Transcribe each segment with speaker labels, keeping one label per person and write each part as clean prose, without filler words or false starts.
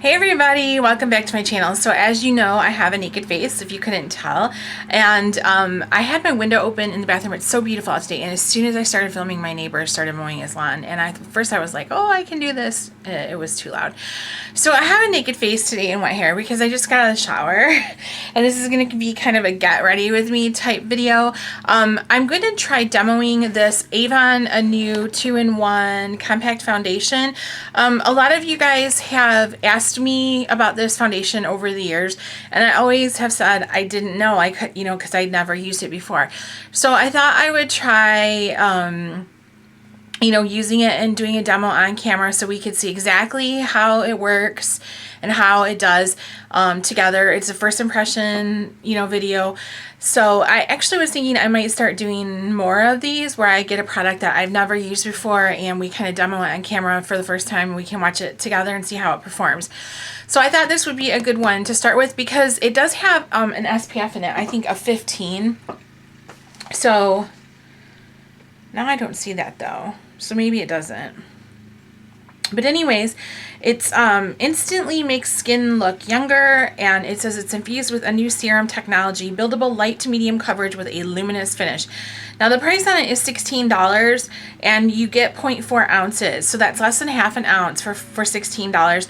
Speaker 1: Hey everybody, welcome back to my channel. So as you know, I have a naked face, if you couldn't tell, and I had my window open in the bathroom. It's so beautiful out today, and as soon as I started filming, my neighbor started mowing his lawn, and first I was like, oh, I can do this. It was too loud. So I have a naked face today in wet hair because I just got out of the shower, and this is going to be kind of a get ready with me type video. I'm going to try demoing this Avon Anew 2-in-1 compact foundation. A lot of you guys have asked me about this foundation over the years, and I always have said I didn't know. I could, because I'd never used it before. So I thought I would try using it and doing a demo on camera so we could see exactly how it works and how it does together. It's a first impression, video. So I actually was thinking I might start doing more of these where I get a product that I've never used before and we kind of demo it on camera for the first time and we can watch it together and see how it performs. So I thought this would be a good one to start with because it does have an SPF in it, I think of 15. So now I don't see that though. So maybe it doesn't. But anyways, it's instantly makes skin look younger, and it says it's infused with a new serum technology, buildable light to medium coverage with a luminous finish. Now the price on it is $16, and you get 0.4 ounces, so that's less than half an ounce for $16.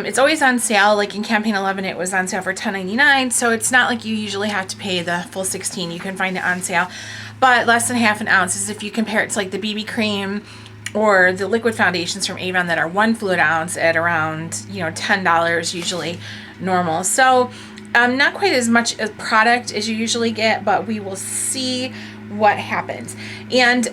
Speaker 1: It's always on sale. Like in campaign 11, it was on sale for $10.99, so it's not like you usually have to pay the full $16. You can find it on sale, but less than half an ounce is if you compare it to like the BB cream or the liquid foundations from Avon that are 1 fluid ounce at around, $10 usually normal. So not quite as much a product as you usually get, but we will see what happens. And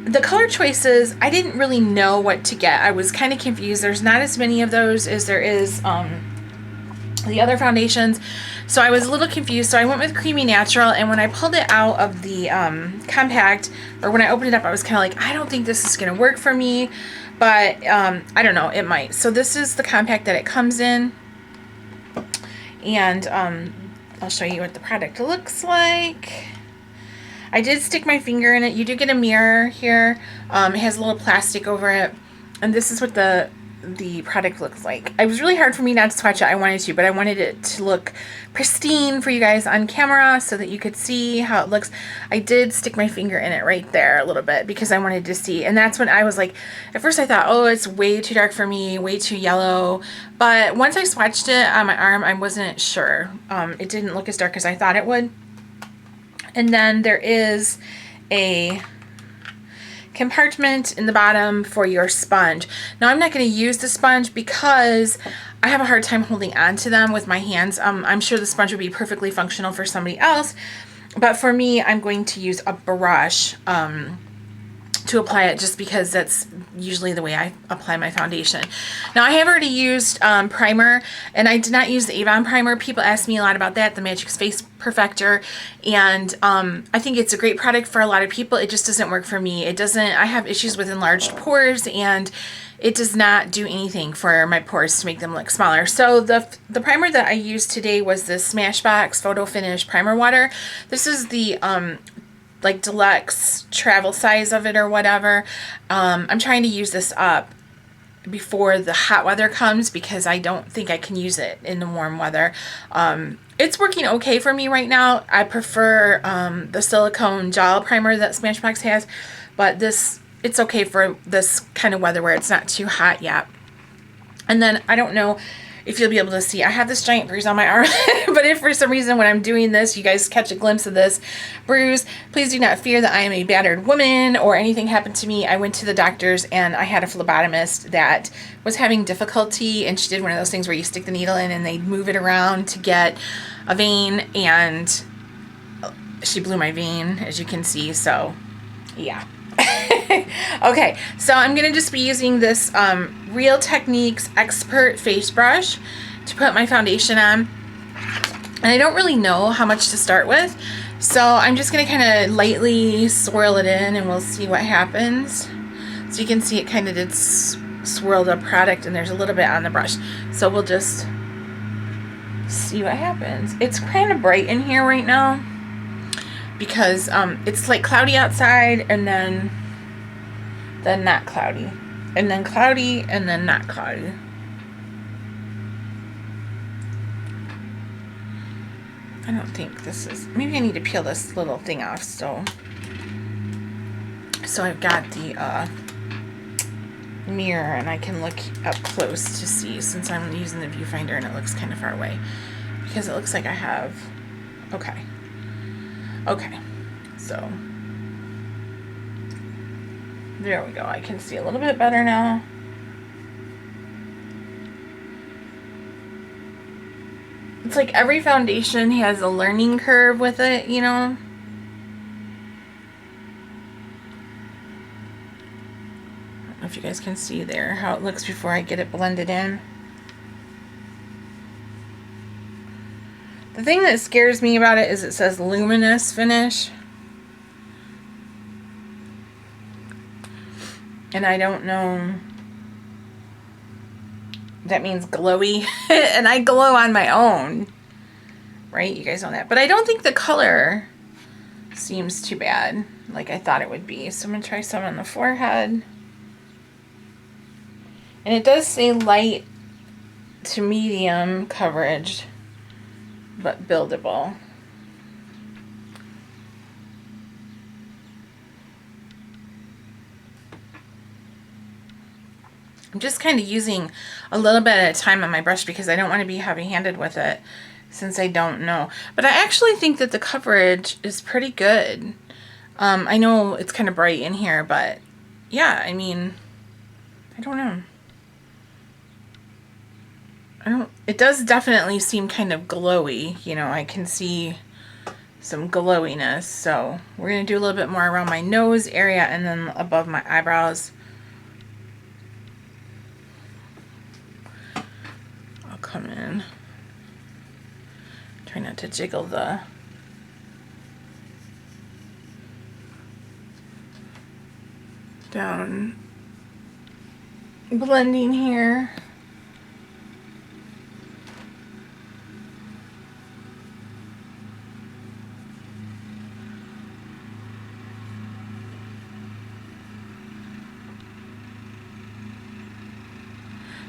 Speaker 1: the color choices, I didn't really know what to get. I was kind of confused. There's not as many of those as there is the other foundations. So I was a little confused. So I went with Creamy Natural, and when I pulled it out of the compact, or when I opened it up, I was kind of like, I don't think this is going to work for me, but I don't know, it might. So this is the compact that it comes in, and I'll show you what the product looks like. I did stick my finger in it. You do get a mirror here. It has a little plastic over it, and this is what the product looks like. It was really hard for me not to swatch it. I wanted to, but I wanted it to look pristine for you guys on camera so that you could see how it looks. I did stick my finger in it right there a little bit because I wanted to see, and that's when I was like, at first I thought, oh, it's way too dark for me, way too yellow, but once I swatched it on my arm, I wasn't sure. It didn't look as dark as I thought it would. And then there is a compartment in the bottom for your sponge. Now I'm not going to use the sponge because I have a hard time holding on to them with my hands. I'm sure the sponge would be perfectly functional for somebody else, but for me, I'm going to use a brush to apply it just because that's usually the way I apply my foundation. Now I have already used primer, and I did not use the Avon primer. People ask me a lot about that, the Magic Face Perfector, and I think it's a great product for a lot of people. It just doesn't work for me. It doesn't. I have issues with enlarged pores, and it does not do anything for my pores to make them look smaller. So the primer that I used today was the Smashbox Photo Finish Primer Water. This is the like deluxe travel size of it or whatever. I'm trying to use this up before the hot weather comes because I don't think I can use it in the warm weather. It's working okay for me right now. I prefer the silicone gel primer that Smashbox has, but it's okay for this kind of weather where it's not too hot yet. And then I don't know if you'll be able to see, I have this giant bruise on my arm, but if for some reason when I'm doing this, you guys catch a glimpse of this bruise, please do not fear that I am a battered woman or anything happened to me. I went to the doctor's and I had a phlebotomist that was having difficulty, and she did one of those things where you stick the needle in and they move it around to get a vein, and she blew my vein, as you can see, so yeah. Okay, so I'm going to just be using this Real Techniques Expert Face Brush to put my foundation on. And I don't really know how much to start with, so I'm just going to kind of lightly swirl it in and we'll see what happens. So you can see it kind of did swirl the product, and there's a little bit on the brush. So we'll just see what happens. It's kind of bright in here right now because it's like cloudy outside, and then not cloudy, and then cloudy, and then not cloudy. I don't think this is, maybe I need to peel this little thing off so I've got the mirror and I can look up close to see, since I'm using the viewfinder and it looks kind of far away, because it looks like I have, okay, so there we go. I can see a little bit better now. It's like every foundation has a learning curve with it, you know? I don't know if you guys can see there how it looks before I get it blended in. The thing that scares me about it is it says luminous finish. And I don't know. That means glowy. And I glow on my own. Right? You guys know that. But I don't think the color seems too bad like I thought it would be. So I'm going to try some on the forehead. And it does say light to medium coverage, but buildable. I'm just kind of using a little bit at a time on my brush because I don't want to be heavy-handed with it since I don't know. But I actually think that the coverage is pretty good. I know it's kind of bright in here, but yeah, I mean, I don't know. It does definitely seem kind of glowy, you know, I can see some glowiness. So we're going to do a little bit more around my nose area and then above my eyebrows. I'll come in. Try not to jiggle the down blending here.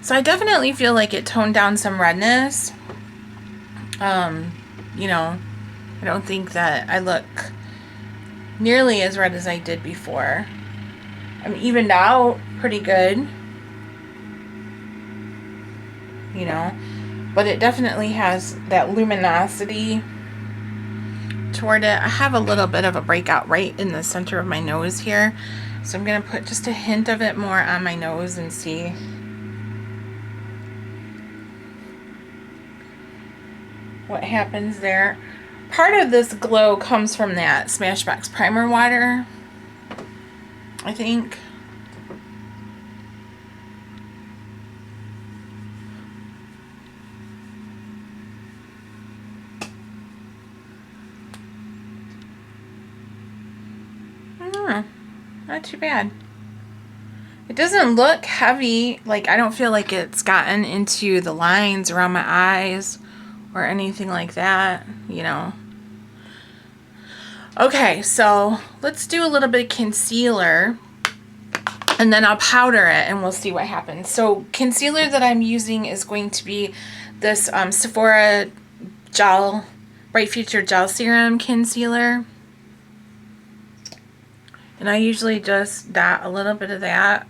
Speaker 1: So I definitely feel like it toned down some redness. You know, I don't think that I look nearly as red as I did before. I'm evened out pretty good. You know, but it definitely has that luminosity toward it. I have a little bit of a breakout right in the center of my nose here. So I'm going to put just a hint of it more on my nose and see. What happens there. Part of this glow comes from that Smashbox primer water, I think. Not too bad. It doesn't look heavy. Like, I don't feel like it's gotten into the lines around my eyes or anything like that, you know. Okay, so let's do a little bit of concealer and then I'll powder it and we'll see what happens. So concealer that I'm using is going to be this Sephora Gel Bright Future Gel Serum Concealer. And I usually just dot a little bit of that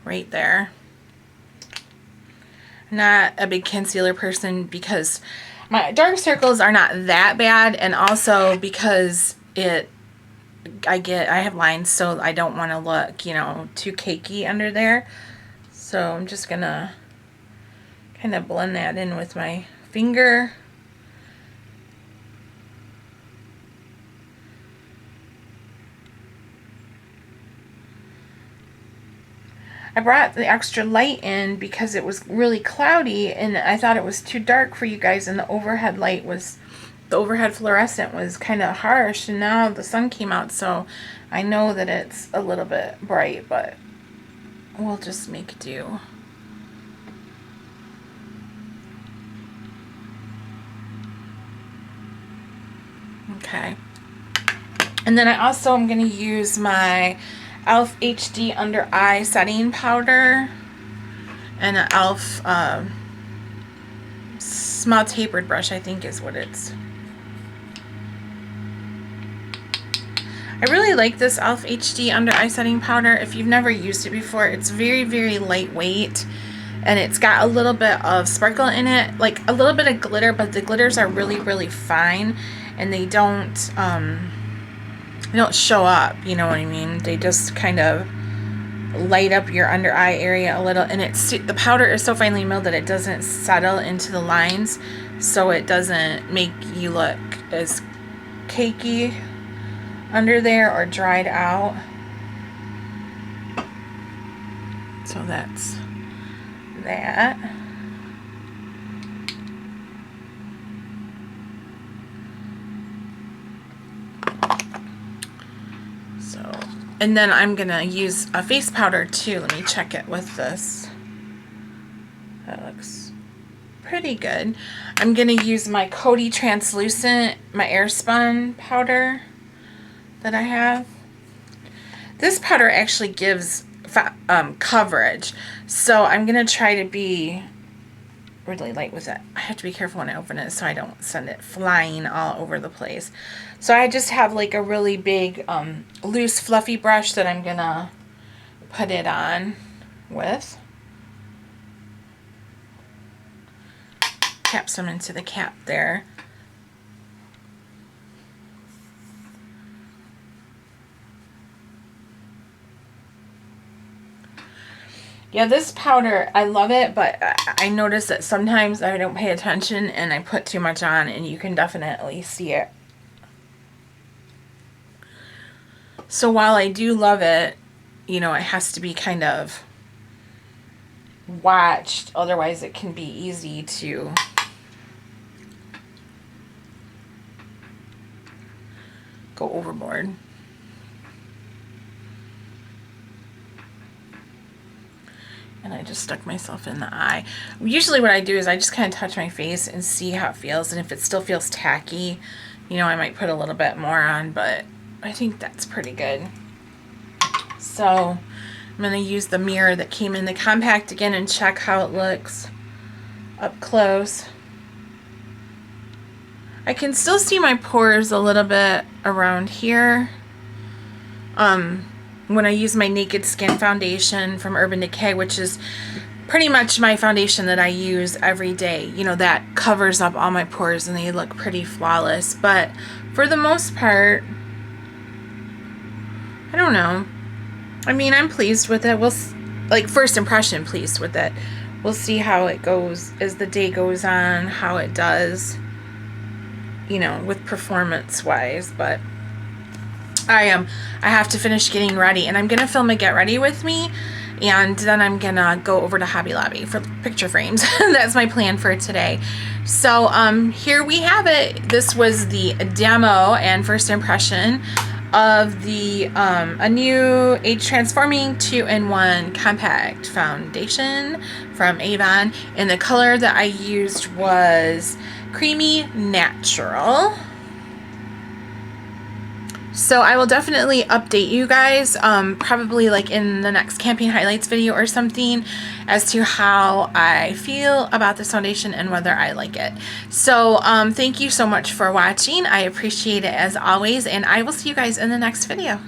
Speaker 1: right there. Not a big concealer person because my dark circles are not that bad, and also because I have lines, so I don't want to look, you know, too cakey under there. So I'm just gonna kind of blend that in with my finger. I brought the extra light in because it was really cloudy and I thought it was too dark for you guys, and the overhead fluorescent was kind of harsh, and now the sun came out, so I know that it's a little bit bright, but we'll just make do. Okay. And then I also am going to use my e.l.f. HD Under Eye Setting Powder and an e.l.f. small tapered brush, I think is what it's. I really like this e.l.f. HD under eye setting powder. If you've never used it before, it's very, very lightweight. And it's got a little bit of sparkle in it, like a little bit of glitter, but the glitters are really, really fine. And they don't show up, you know what I mean? They just kind of light up your under eye area a little. And the powder is so finely milled that it doesn't settle into the lines. So it doesn't make you look as cakey under there or dried out. So that's that. So, and then I'm gonna use a face powder too. Let me check it with this. That looks pretty good. I'm gonna use my Coty Translucent, my Airspun powder that I have. This powder actually gives coverage, so I'm gonna try to be really light with it. I have to be careful when I open it so I don't send it flying all over the place. So I just have like a really big loose fluffy brush that I'm gonna put it on with. Tap some into the cap there. Yeah, this powder, I love it, but I notice that sometimes I don't pay attention and I put too much on, and you can definitely see it. So while I do love it, you know, it has to be kind of watched, otherwise it can be easy to go overboard. And I just stuck myself in the eye. Usually what I do is I just kind of touch my face and see how it feels. And if it still feels tacky, you know, I might put a little bit more on, but I think that's pretty good. So I'm going to use the mirror that came in the compact again and check how it looks up close. I can still see my pores a little bit around here. When I use my Naked Skin foundation from Urban Decay, which is pretty much my foundation that I use every day, you know, that covers up all my pores and they look pretty flawless. But for the most part, I don't know. I mean, I'm pleased with it. Like, first impression, pleased with it. We'll see how it goes as the day goes on, how it does, you know, with performance wise. But I have to finish getting ready, and I'm gonna film a get ready with me, and then I'm gonna go over to Hobby Lobby for picture frames. That's my plan for today. So here we have it. This was the demo and first impression of the Anew Age Transforming 2-in-1 Compact Foundation from Avon, and the color that I used was Creamy Natural. So I will definitely update you guys, probably like in the next campaign highlights video or something, as to how I feel about this foundation and whether I like it. So thank you so much for watching. I appreciate it as always, and I will see you guys in the next video.